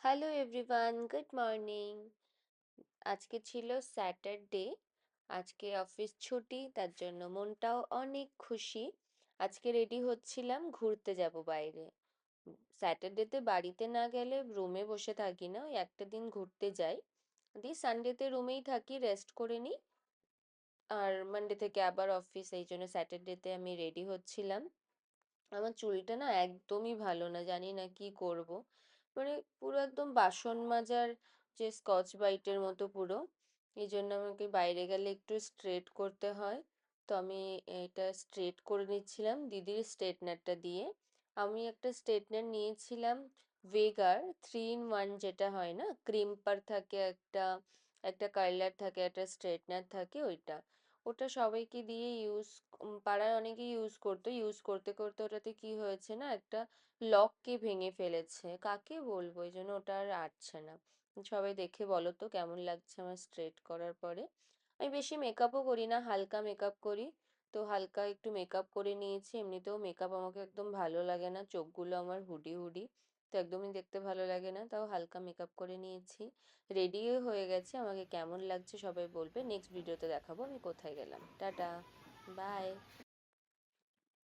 Hello everyone, good morning. আজকে ছিল Saturday. আজকে অফিস ছুটি, তার জন্য মনটাও অনেক খুশি। আজকে রেডি হচ্ছিলাম, ঘুরতে যাব বাইরে। স্যাটারডেতে বাড়িতে না গেলে রুমে বসে থাকি না, ওই একটা দিন ঘুরতে যাই। দিয়ে সানডেতে রুমেই থাকি, রেস্ট করে নিই। আর মানডে থেকে আবার অফিস, এই জন্য স্যাটারডেতে আমি রেডি হচ্ছিলাম। আমার চুলটা না একদমই ভালো না, জানি না কি করব। মানে পুরো একদম বাসন মাজার যে স্কচ ব্রাইটের মতো পুরো। এই জন্য আমাকে বাইরে গেলে একটু স্ট্রেট করতে হয়। তো আমি এটা স্ট্রেট করে নিচ্ছিলাম দিদির স্ট্রেটনারটা দিয়ে। আমি একটা স্ট্রেটনার নিয়েছিলাম, ভেগার 3 in 1, যেটা হয় না, ক্রিম্পার থাকে একটা, একটা কার্লার থাকে, একটা স্ট্রেটনার থাকে, ওইটা। ওটা সবাইকে দিয়ে পাড়ায় অনেকে ইউজ করতো, ইউজ করতে করতে ওটাতে কি হয়েছে না, একটা লককে ভেঙে ফেলেছে। কাকে বলবো, এই জন্য ওটা আর আটছে না। সবাই দেখে বলো তো কেমন লাগছে আমার স্ট্রেট করার পরে। আমি বেশি মেকআপও করি না, হালকা মেকআপ করি। তো হালকা একটু মেকআপ করে নিয়েছি। এমনিতেও মেকআপ আমাকে একদম ভালো লাগে না, চোখগুলো আমার হুডি হুডি, তো একদমই দেখতে ভালো লাগে না, তাও হালকা মেকআপ করে নিয়েছি। রেডিও হয়ে গেছে। আমাকে কেমন লাগছে সবাই বলবে। নেক্সট ভিডিওতে দেখাবো আমি কোথায় গেলাম। Tata, by.